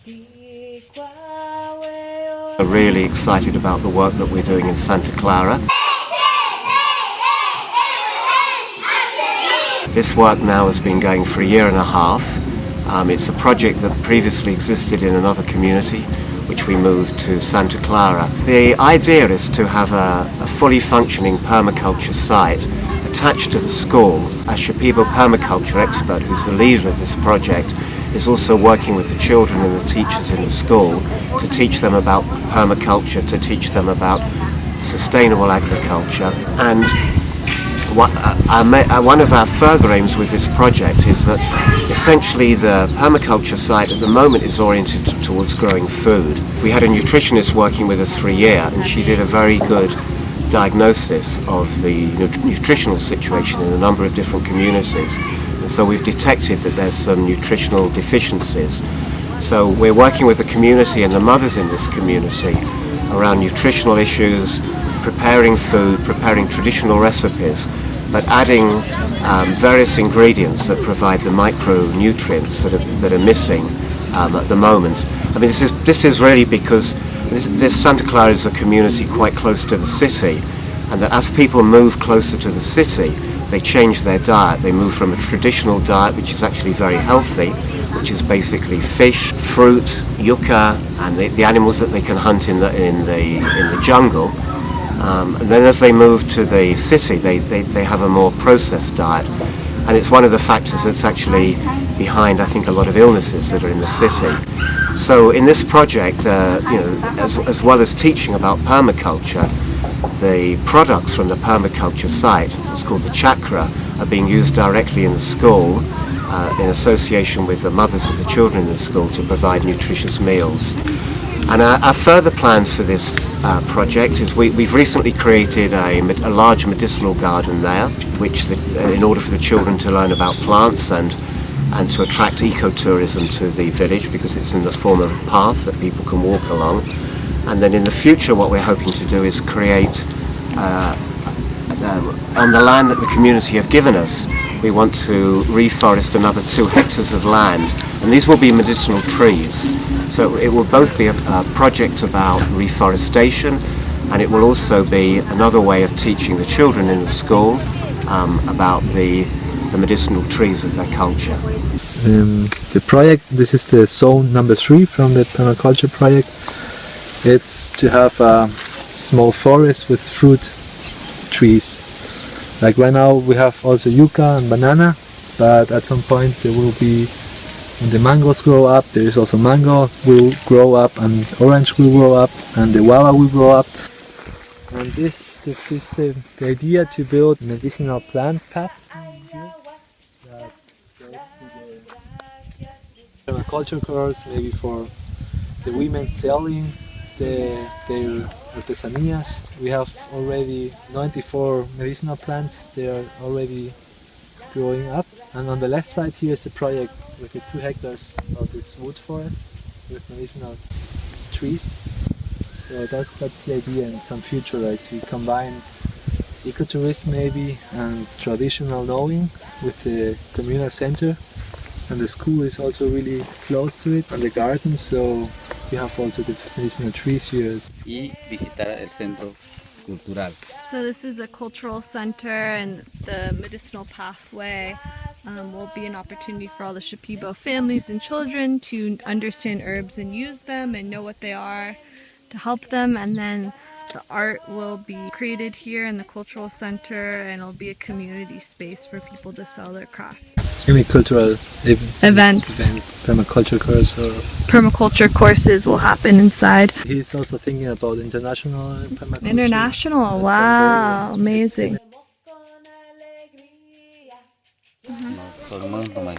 We're really excited about the work that we're doing in Santa Clara. This work now has been going for a year and a half. It's a project that previously existed in another community, which we moved to Santa Clara. The idea is to have a fully functioning permaculture site attached to the school. A Shipibo permaculture expert, who's the leader of this project, is also working with the children and the teachers in the school to teach them about permaculture, to teach them about sustainable agriculture. And one of our further aims with this project is that essentially the permaculture site at the moment is oriented towards growing food. We had a nutritionist working with us for a year, and she did a very good diagnosis of the nutritional situation in a number of different communities. And so we've detected that there's some nutritional deficiencies. So we're working with the community and the mothers in this community around nutritional issues, preparing food, preparing traditional recipes, but adding various ingredients that provide the micronutrients that are missing at the moment. I mean, this is really because this Santa Clara is a community quite close to the city, and that as people move closer to the city, they change their diet. They move from a traditional diet, which is actually very healthy, which is basically fish, fruit, yucca, and the animals that they can hunt in the jungle. And then as they move to the city, they have a more processed diet. And it's one of the factors that's actually behind, I think, a lot of illnesses that are in the city. So in this project, as well as teaching about permaculture, the products from the permaculture site, it's called the chakra, are being used directly in the school in association with the mothers of the children in the school to provide nutritious meals. And our further plans for this project is we've recently created a large medicinal garden there, which in order for the children to learn about plants and to attract ecotourism to the village, because it's in the form of a path that people can walk along. And then in the future what we're hoping to do is create, on the land that the community have given us, we want to reforest another 2 hectares of land, and these will be medicinal trees. So it will both be a project about reforestation, and it will also be another way of teaching the children in the school about the medicinal trees of their culture. The project, this is the zone number 3 from the permaculture project. It's to have a small forest with fruit trees. Like right now we have also yucca and banana, but at some point there will be, when the mangoes grow up, there is also mango will grow up, and orange will grow up, and the guava will grow up. And this is the idea to build medicinal plant path that goes to the permaculture course, maybe for the women selling their artesanías. We have already 94 medicinal plants. They are already growing up. And on the left side here is a project with the 2 hectares of this wood forest with medicinal trees. So that's the idea in some future, like to combine ecotourism maybe and traditional knowing with the communal center. And the school is also really close to it, and the garden, so we have also the medicinal trees here. Y visitar el centro cultural. So this is a cultural center, and the medicinal pathway will be an opportunity for all the Shipibo families and children to understand herbs and use them and know what they are to help them. And then the art will be created here in the cultural center, and it'll be a community space for people to sell their crafts. Any cultural Events. Permaculture course or Permaculture courses will happen inside. he's also thinking about international permaculture. International, wow, amazing. No, todo el mundo,